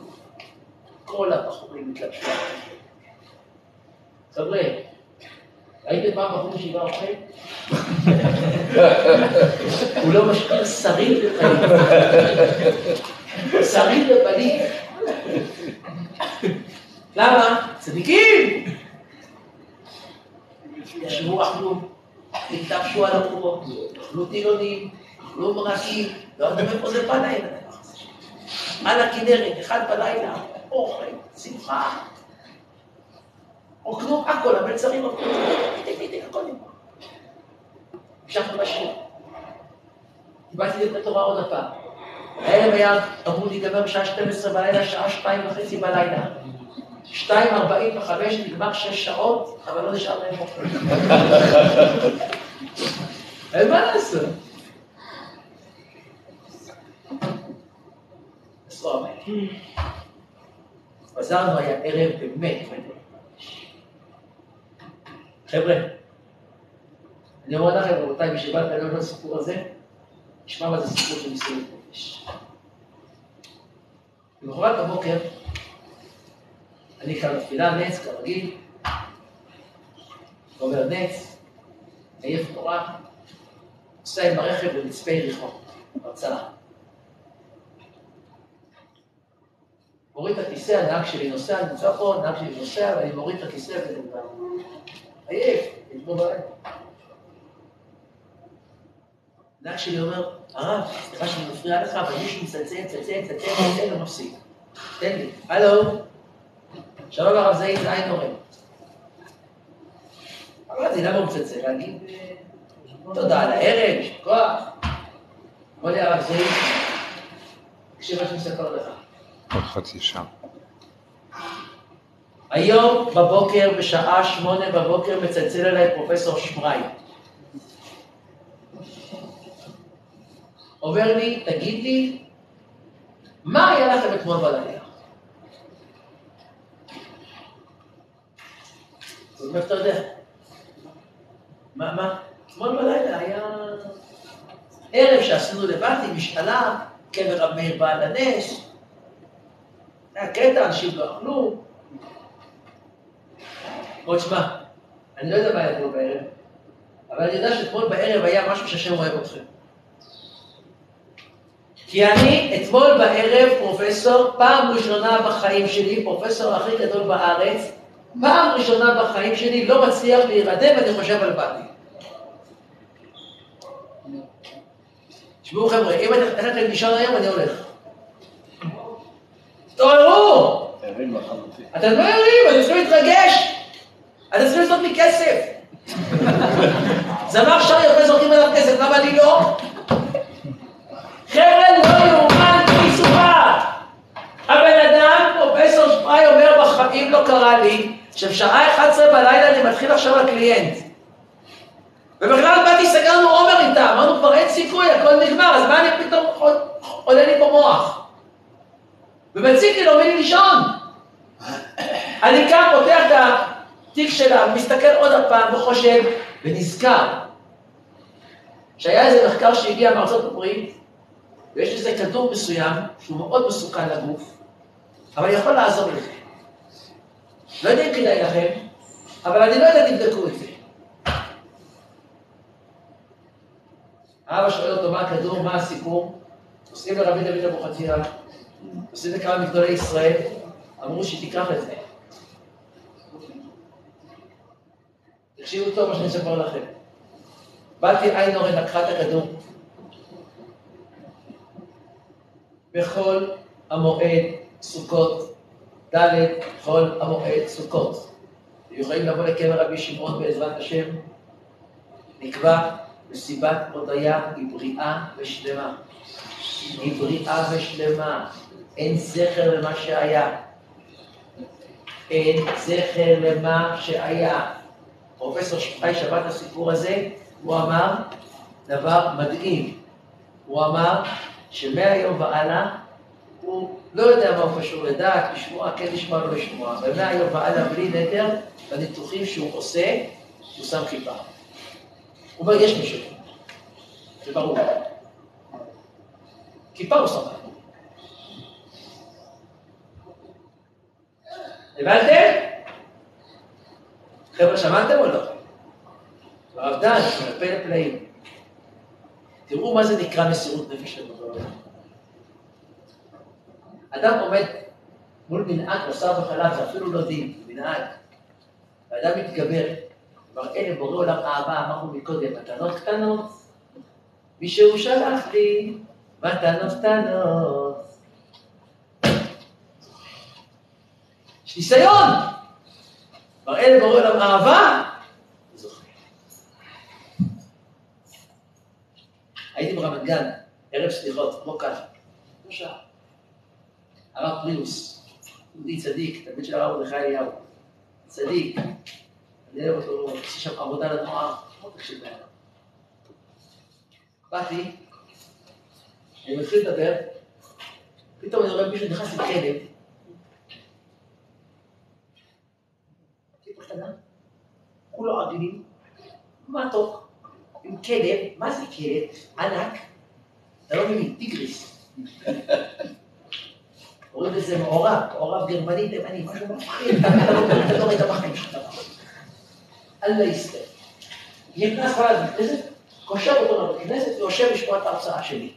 כל הבחורים מתלבשו. חבר'ה, ראיתם פעם בחור שיבה אוכל? הוא לא משאיר שריד לפנים. שריד לפנים. למה? צדיקים! ישבו אכלו, נתלבשו על המורות, אכלו טילונים, אכלו מרקים, לא יודעים איפה זה פנה עם הדבר הזה. על הכנרת, אחד בלילה, אוכל, שמחה. רוקנו הכל, המלצרים רוקנו, הכל נגמר. המשכנו לשיר. קיבלתי את התורה עוד הפעם. הערב היה, אמרו לי, גמר בשעה 12 בלילה, שעה 2:30 בלילה. 2:45, נגמר 6 שעות, אבל לא נשאר להם אוכל. אין מה לעשות. אז לא אומר. חזרנו, היה ערב באמת. חבר'ה, אני אומר לכם, רבותיי, מי שבא לדבר על הסיפור הזה, נשמע מה זה סיפור של ניסוי נפש. למחרת בבוקר, אני כאן בתפילה, נץ, כרגיל, אומר נץ, עייף נורא, נוסע עם הרכב במצפה יריחו, הרצאה. מוריד את הכיסא, הנהג שלי נוסע, אני נמצא פה, הנהג שלי נוסע, ואני מוריד את הכיסא ונגמר. עייף, נגמר בלילה. הנהג שלי אומר, הרב, סליחה שאני מפריע לך, אבל מישהו מצלצל, לא מפסיק. תן לי, הלו, שלום הרב זאי, זה עין נורם. אמרתי, למה הוא מצלצל? להגיד, תודה על הערב, יש כוח. אמר לי הרב זאי, תקשיב מה שאני מספר לך. עוד חצי שעה. היום בבוקר, בשעה 8 בבוקר, מצלצל אליי פרופסור שמראי. אומר לי, תגיד לי, מה היה לכם אתמול בלילה? זאת אומרת, אתה יודע. מה? אתמול בלילה היה ערב שעשינו לבד עם משאלה, קבר רב מאיר בעל הנס. היה קטע, אנשים לא אכלו. עוד שמע, אני לא יודע מה היה אתמול בערב, אבל אני יודע שאתמול בערב היה משהו שהשם אוהב אתכם. כי אני אתמול בערב פרופסור, פעם ראשונה בחיים שלי, פרופסור הכי גדול בארץ, פעם ראשונה בחיים שלי לא מצליח להירדם, אני חושב על באתי. תשמעו חבר'ה, אם אני הולך לישון היום, אני הולך. תתעוררו! אתם לא ערים, אתם צריכים להתרגש. אתם צריכים לעשות לי כסף. זמר שרי יפה זורקים עליו כסף, למה אני לא? חבר'ה, לא יאומן כי יסופר. הבן אדם, פרופסור שמראי אומר, בחיים לא קרה לי, שבשעה 11 בלילה אני מתחיל עכשיו על קליינט. ובכלל באתי, סגרנו עומר איתה, אמרנו כבר אין סיכוי, הכל נגמר, אז מה אני פתאום עולה לי פה מוח? ומציק לי, לא מי לי לישון. אני כאן פותח את התיק שלה, מסתכל עוד הפעם וחושב, ונזכר, שהיה איזה מחקר שהגיע מארצות הברית, ויש איזה כדור מסוים, שהוא מאוד מסוכן לגוף, אבל יכול לעזור לזה. לא יודע אם כדאי לכם, אבל אני לא יודע, תבדקו את זה. אבא שואל אותו מה הכדור, מה הסיפור, עושים לרבי דוד אבוחצירא, עושים לכמה מגדולי ישראל, אמרו שתיקח את זה. תקשיבו טוב מה שאני אספר לכם. באתי עין אורן, לקחה את הכדור. בכל המועד סוכות, ד' בכל המועד סוכות. יכולים לבוא לקבר רבי שמעון בעזרת השם, נקבע מסיבת הודיה היא בריאה ושלמה. היא בריאה ושלמה. אין זכר למה שהיה. אין זכר למה שהיה. פרופסור שפחי שבת הסיפור הזה, הוא אמר דבר מדהים. הוא אמר שמהיום והלאה הוא לא יודע מה הוא קשור לדעת, לשמוע, כן לשמוע, לא לשמוע. ומהיום והלאה בלי נדר, בניתוחים שהוא עושה, הוא שם כיפה. הוא אומר, יש מישהו. זה ברור. כיפה הוא שם. הבנתם? חבר'ה, שמעתם או לא? הרב דן, מרפא לפלאים. תראו מה זה נקרא מסירות נפש לבורא. אדם עומד מול מנהג בשר וחלב, זה אפילו לא דין, מנהג. ואדם מתגבר, מראה לבורא עולם אהבה, אמרנו מקודם, מתנות קטנות. מישהו שלח לי, מתנות קטנות. יש ניסיון! מראה לבורא עולם אהבה, זוכר. הייתי ברמת גן, ערב סליחות, כמו כאן, לא שעה. הרב פריוס, יהודי צדיק, תלמיד של הרב מרדכי אליהו, צדיק, אני אוהב אותו, עושה שם עבודה לתנועה, כמו תקשיב להם. באתי, אני מתחיל לדבר, פתאום אני רואה מישהו נכנס עם כלב, טיפה קטנה, כולו עדינים, מתוק, עם כלב, מה זה כלב? ענק, אתה לא מבין, טיגריס. קוראים לזה מעורב גרמני, תימני, משהו מפחיד, אתה לא רואה את המחיים שלך. אללה יסתר. נכנס כל הזמן בכנסת, קושר אותו בכנסת ויושב לשמוע את ההרצאה שלי.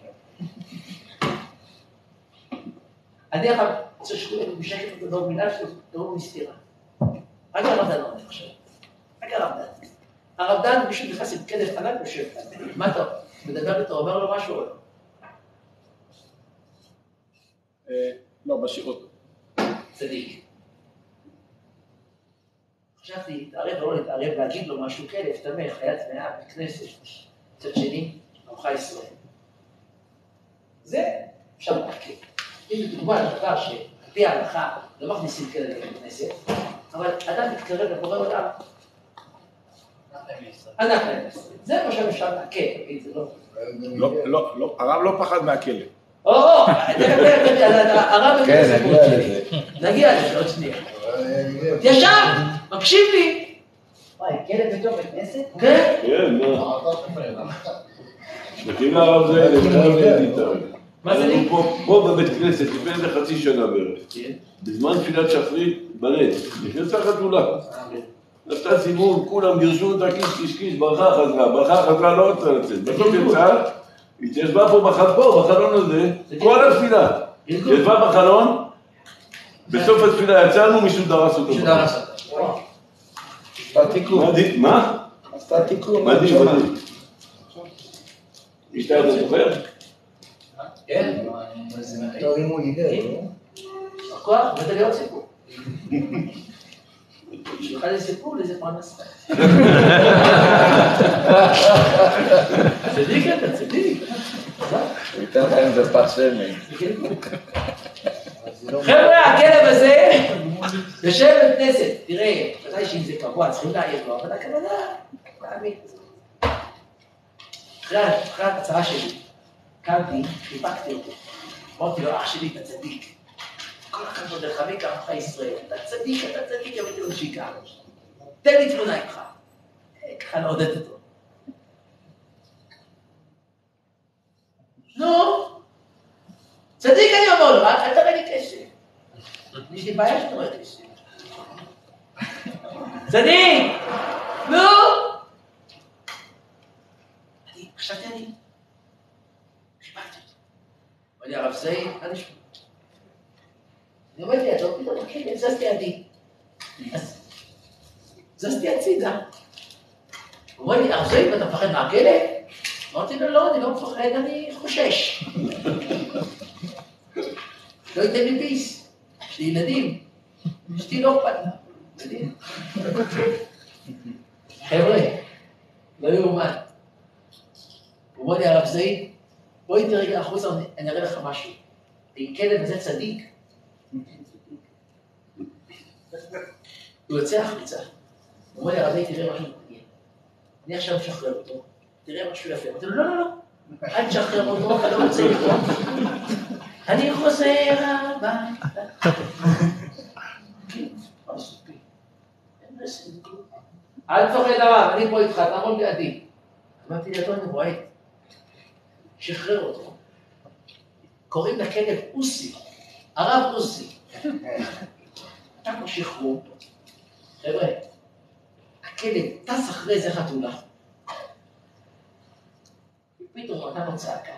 אני עכשיו רוצה שכולם בשקט את הדור מילה שלו, דור מסתירה. רק הרב דן עומד עכשיו. רק הרב דן. הרב דן, מישהו נכנס עם כלב ענק יושב כאן. מה אתה מדבר איתו, אומר לו משהו או לא? לא, בשירות. צדיק. חשבתי, להתערב או לא להתערב, להגיד לו משהו כלב, תמך, היה תמאה בכנסת. מצד שני, עמך ישראל. זה אפשר להקל. אם לדוגמה, דבר שעל ההלכה לא מכניסים כלב בכנסת, אבל אדם מתקרב לבורא עולם. אנחנו להם ישראל. זה מה שאפשר להקל, זה לא... לא, הרב לא פחד מהכלב. הרב כן, נגיע לזה. נגיע לזה עוד שנייה. ישר, מקשיב לי. וואי, כלב בתוך הכנסת? כן. כן, מה? שתקים לרב זה, מה זה לי? פה בבית כנסת, לפני איזה חצי שנה בערך. בזמן תפילת שחרית, בנט, נכנסה חתולה. נפתה סיבוב, כולם גירשו אותה קיש, ברכה חזרה, לא רוצה לצאת. בסוף יצאה, התיישבה פה בחלון הזה, כל התפילה. ישבה בחלון, בסוף התפילה יצאנו, מישהו דרס אותו. מישהו דרס אותו. עשתה תיקון. מה? עשתה תיקון. מדהים. איתה אתה זוכר? כן. טוב אם הוא יידע, לא? כוח, ואתה להיות סיפור. שלך זה סיפור, לזה פרנסה. צדיק אתה, צדיק. ניתן לך עם זה פח שמן. חבר'ה, הכלב הזה יושב בכנסת. תראה, ודאי שאם זה קבוע, צריכים להעיר לו, אבל הכוונה, להאמין. אחרי ההצעה שלי, קמתי, חיבקתי אותו. אמרתי לו, אח שלי, אתה צדיק. כל הכבוד לך, מי כמוך ישראל. אתה צדיק, אמרתי לו שיקר. תן לי תמונה איתך. ככה לעודד אותו. נו, צדיק אני אומר לו, אל תראה לי כסף. יש לי בעיה שאתה רואה כסף. צדיק! נו! חשבתי אני. חיבקתי אותו. אמר לי, הרב זאי, אל נשמע. אני עומד לידו, פתאום, כן, זזתי עדי. אז זזתי הצידה. אמר לי, הרזוהים, אתה מפחד מהכלא? אמרתי לו, לא, אני לא מפחד, אני חושש. לא ייתן לי ביס, יש לי ילדים, אשתי לא אכפת לה. חבר'ה, לא יאומן. הוא אומר לי, הרב זעיד, בואי תרגע החוצה, אני אראה לך משהו. עם כלב הזה צדיק. הוא יוצא החוצה. הוא אומר לי, הרב זעיד, תראה משהו מעניין. אני עכשיו משחרר אותו, תראה משהו יפה. אמרתי לו, לא, לא, לא. אל תשחרר אותו, אני לא רוצה לקרוא. אני חוזר הביתה. אל תפחד הרב, אני פה איתך, תעמוד לידי. אמרתי לידו, אני רואה, שחרר אותו. קוראים לכלב אוסי, הרב אוסי. שחררו. חבר'ה, הכלב טס אחרי זה חתולה. פתאום הוא נתן לו צעקה.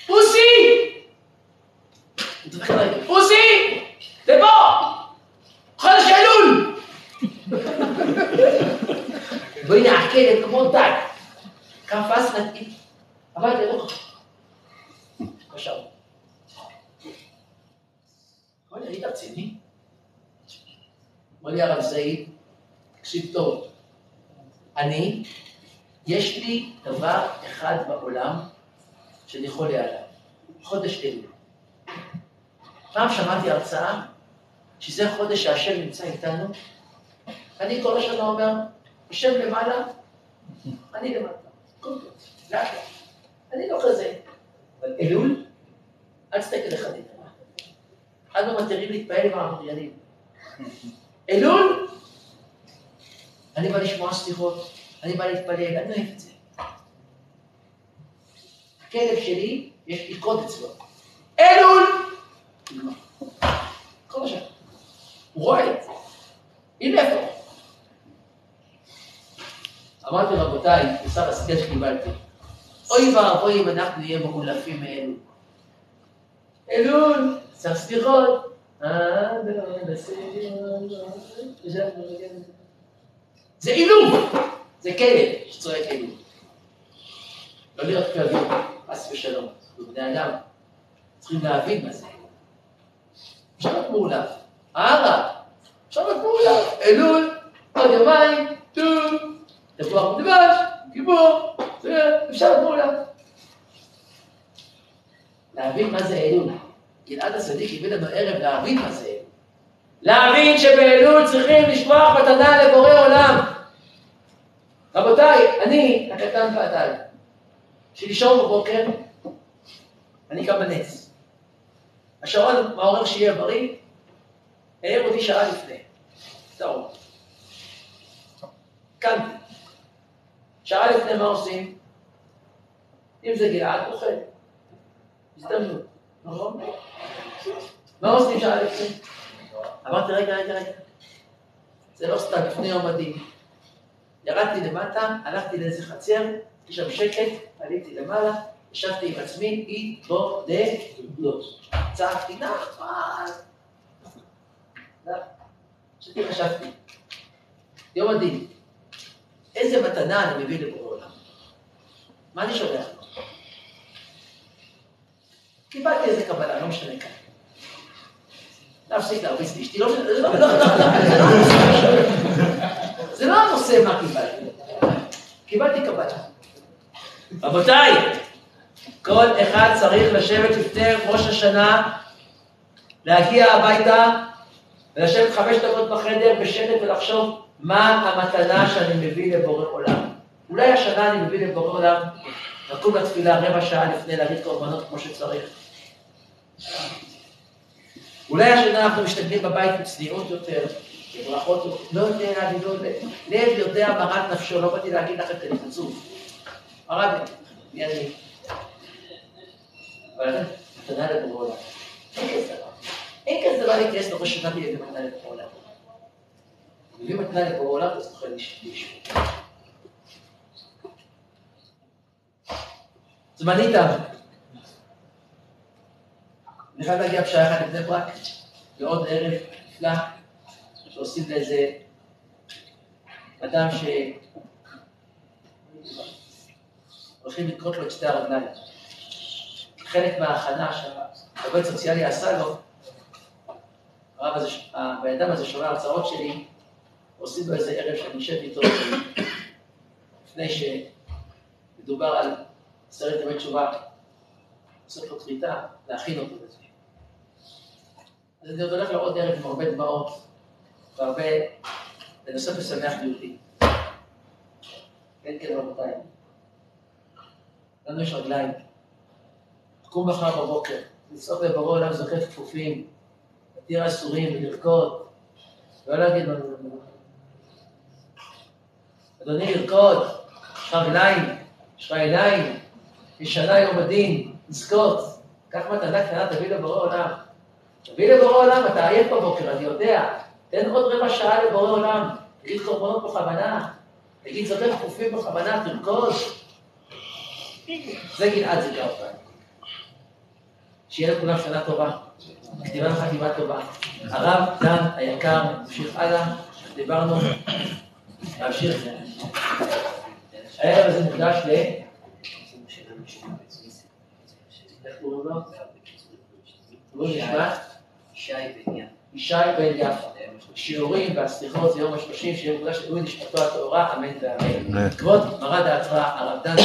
אוסי! הוא דפק על הרגל, אוסי! לבוא! חודש אלול! והנה הכלב כמו דג. קפץ נתאים. אמרתי לו, קשר. אמר לי, היית רציני? אמר לי הרב זעיד, תקשיב טוב. יש לי דבר אחד בעולם שאני חולה עליו. חודש אלול. פעם שמעתי הרצאה שזה חודש שהשם נמצא איתנו. אני כל השנה אומר, השם למעלה, אני למטה. לאט. אני לא כזה. אבל אלול, אל תסתכל לך נתמה. עד לא מתירים להתפעל עם העבריינים. אלול, אני בא לשמוע סליחות, אני בא להתפלל, אני אוהב את זה. הכלב שלי, יש לי קוד אצלו. אלול! כל השנה. הוא רואה את זה. הנה איפה. אמרתי רבותיי, בסך הסגל שקיבלתי, אוי ואבוי אם אנחנו נהיה מגולפים מאלול. אלול, צריך סליחות. זה אילוב, זה כלב שצועק אילוב. לא להיות כלבים, חס ושלום, בבני אדם. צריכים להבין מה זה. אפשר להיות מעולב. הערה, אפשר להיות מעולב. אלול, עוד יומיים, טוב, תפוח מדבש, גיבור, אפשר להיות מעולב. להבין מה זה אלול. גלעד הצדיק הביא לנו ערב להבין מה זה. להבין שבאלול צריכים לשמוח מתנה לבורא עולם. רבותיי, אני הקטן ועדיי, שלשום בבוקר, אני קם בנץ. השעון מעורר שיהיה בריא, העיר אותי שעה לפני. טוב. קמתי. שעה לפני מה עושים? אם זה גלעד, אוכל. הזדמנות. נכון? מה עושים שעה לפני? אמרתי, רגע. זה לא סתם, לפני יום מדהים. ירדתי למטה, הלכתי לאיזה חצר, יש שם שקט, עליתי למעלה, ישבתי עם עצמי, התבודדות. צעקתי, נחמן. חשבתי, יום מדהים, איזה מתנה אני מביא לבורא עולם? מה אני שולח לו? קיבלתי איזה קבלה, לא משנה כאן. להפסיק להרביץ לי אשתי, זה לא הנושא מה קיבלתי. קיבלתי קבלה. רבותיי, כל אחד צריך לשבת לפני ראש השנה, להגיע הביתה, ולשבת 5 דקות בחדר בשקט ולחשוב מה המתנה שאני מביא לבורא עולם. אולי השנה אני מביא לבורא עולם, נקום לתפילה 15 שעה לפני להגיד קורבנות כמו שצריך. אולי השנה אנחנו משתגלים בבית בצניעות יותר, בברכות, לא יודע, אני לא יודע. לב יודע מרת נפשו, לא באתי להגיד לכם כדי חצוף. הרבי, מי אני? אבל מתנה לבורא עולם. אין כזה דבר להיכנס לראש שנה להביא מתנה לבורא עולם. מביא מתנה לבורא עולם, אז תוכל לשמור. זמנית. אני חייב להגיע בשעה אחת לבני ברק, לעוד ערב נפלא, שעושים לאיזה אדם הולכים לקרות לו את שתי הרגליים. חלק מההכנה שהעובד סוציאלי עשה לו, הבן אדם הזה שומע הרצאות שלי, עושים לו איזה ערב שאני יושב איתו, לפני שמדובר על 10 ימי תשובה, עושה לו קליטה, להכין אותו לזה. אז אני עוד הולך לעוד ערב עם הרבה דמעות, והרבה לנסות לשמח יהודי. כן, כן, רבותיי. לנו יש רגליים. תקום מחר בבוקר, לצעוק לבורא עולם זוכף כפופים, להתיר אסורים ולרקוד, ולא להגיד לנו, אדוני לרקוד, יש לך רגליים, יש לך עיניים, ישנה יום הדין, לזכות, קח מתנה קטנה, תביא לבורא עולם. תביא לבורא עולם, אתה עייף בבוקר, אני יודע, תן עוד רבע שעה לבורא עולם, תגיד קורבנות בכוונה, תגיד זוכף כפופים בכוונה, תרקוד. זה גלעד זיכה אותנו. שיהיה לכולם שנה טובה, כתיבה חתימה טובה. הרב דן היקר, נמשיך הלאה, דיברנו, להמשיך. הערב הזה מוקדש ל... איך קוראים לו? קוראים נשמת? ישי בן יפה. שיעורים והסליחות זה יום ה-30, שיהיה מוקדש לעילוי נשמתו הטהורה, אמן ואמן. כבוד מרד ההתראה, הרב דן.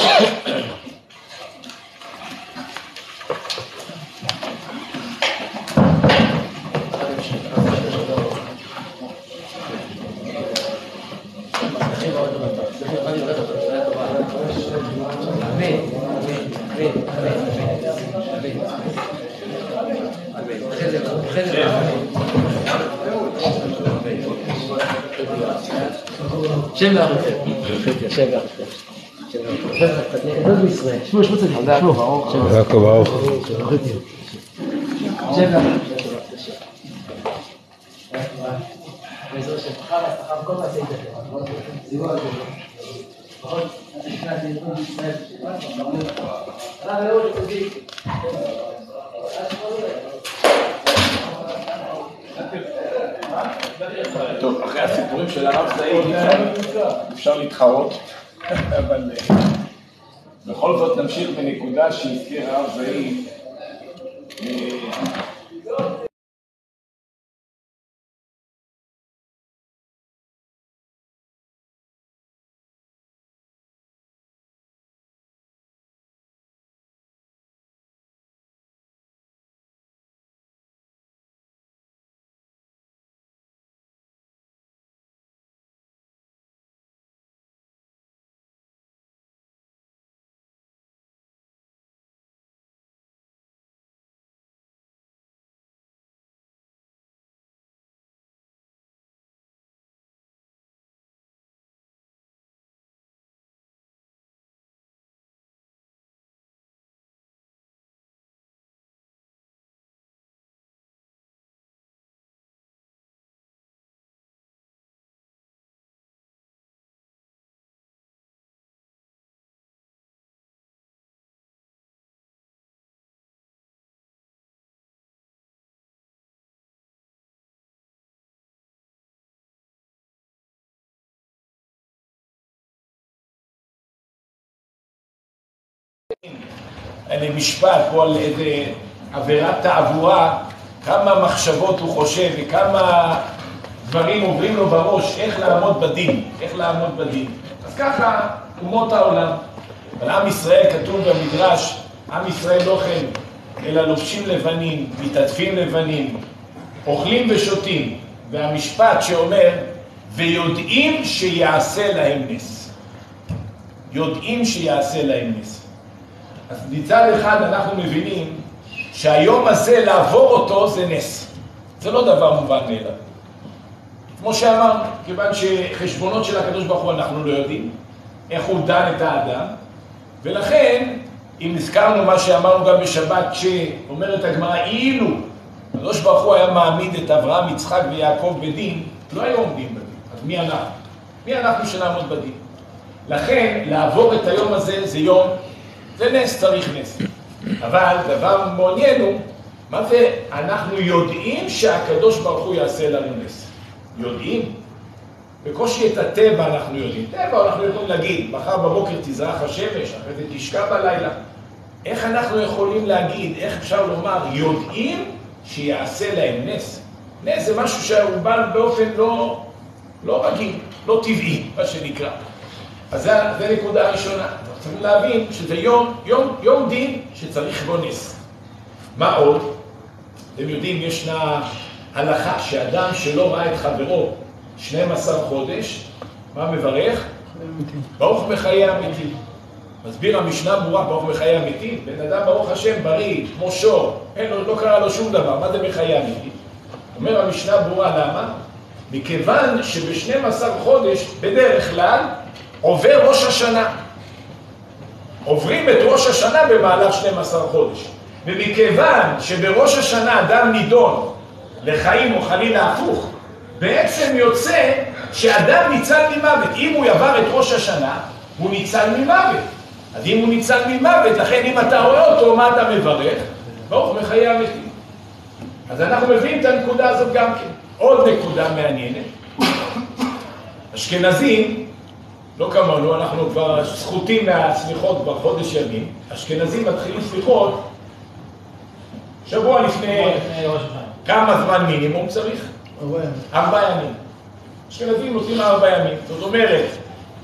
שם וערכם, שם וערכם. גדול בישראל, שמו צדיק, שמו. יעקב ברוך. שם וערכם. באזור של מחר והצלחה וכל מעשה יתקן. זיהו על זה. נכון? השכנעת לארגון בישראל. הרב מאוד צדיק. טוב, אחרי הסיפורים של הרב זעיר אפשר להתחרות, אבל בכל זאת נמשיך בנקודה שהזכיר הרב זעיר. למשפט או על איזה עבירת תעבורה, כמה מחשבות הוא חושב וכמה דברים עוברים לו בראש, איך לעמוד בדין, איך לעמוד בדין. אז ככה אומות העולם. אבל עם ישראל, כתוב במדרש, עם ישראל לא כן, אלא לובשים לבנים, מתעטפים לבנים, אוכלים ושותים. והמשפט שאומר, ויודעים שיעשה להם נס. יודעים שיעשה להם נס. אז מצד אחד אנחנו מבינים שהיום הזה לעבור אותו זה נס. זה לא דבר מובן מאליו. כמו שאמרנו, כיוון שחשבונות של הקדוש ברוך הוא אנחנו לא יודעים, איך הוא דן את האדם, ולכן, אם נזכרנו מה שאמרנו גם בשבת, שאומרת הגמרא, אילו הקדוש ברוך הוא היה מעמיד את אברהם, יצחק ויעקב בדין, לא היו עומדים בדין. אז מי אנחנו? מי אנחנו שנעמוד בדין? לכן, לעבור את היום הזה זה יום, זה נס, צריך נס. אבל דבר מעניין הוא, מה זה? אנחנו יודעים שהקדוש ברוך הוא יעשה לנו נס. יודעים. בקושי את הטבע אנחנו יודעים. טבע אנחנו יכולים להגיד, מחר בבוקר תזרח השמש, אחרי זה תשקע בלילה. איך אנחנו יכולים להגיד, איך אפשר לומר, יודעים שיעשה להם נס? נס זה משהו שהרובן באופן לא רגיל, לא טבעי, מה שנקרא. אז זה נקודה ראשונה. אנחנו צריכים להבין שזה יום דין שצריך בו נס. מה עוד? אתם יודעים, ישנה הלכה שאדם שלא ראה את חברו 12 חודש, מה מברך? ברוך מחיי המתים. מסביר המשנה ברורה, ברוך מחיי המתים. בן אדם ברוך השם בריא, כמו שור, לא קרה לו שום דבר. מה זה מחיי המתים? אומר המשנה ברורה, למה? מכיוון שב-12 חודש בדרך כלל עובר ראש השנה. עוברים את ראש השנה במהלך 12 חודש. ומכיוון שבראש השנה אדם נידון לחיים או חלילה הפוך, בעצם יוצא שאדם ניצל ממוות. אם הוא יעבר את ראש השנה, הוא ניצל ממוות. אז אם הוא ניצל ממוות, לכן אם אתה רואה אותו, מה אתה מברך? ברוך מחיי המתים. אז אנחנו מביאים את הנקודה הזאת גם כן. עוד נקודה מעניינת. אשכנזים, לא כמונו, אנחנו כבר זכותים מהסליחות כבר חודש ימים. אשכנזים מתחילים סליחות שבוע לפני כמה זמן מינימום צריך? 4 ימים. אשכנזים עושים 4 ימים. זאת אומרת,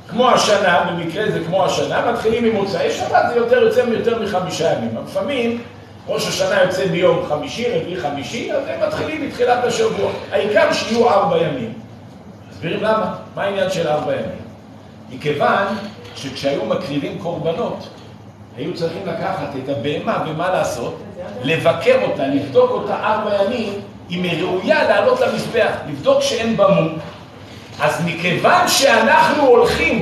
כמו השנה, במקרה זה כמו השנה, מתחילים ממוצאי שבת, זה יוצא יותר מ5 ימים. לפעמים ראש השנה יוצא ביום חמישי, רביעי חמישי, אז הם מתחילים מתחילת השבוע. העיקר שיהיו 4 ימים. מסבירים למה? מה העניין של 4 ימים? מכיוון שכשהיו מקריבים קורבנות, היו צריכים לקחת את הבהמה ומה לעשות? לבקר אותה, לבדוק אותה 4 ימים, אם היא ראויה לעלות למזבח, לבדוק שאין בה מום. אז מכיוון שאנחנו הולכים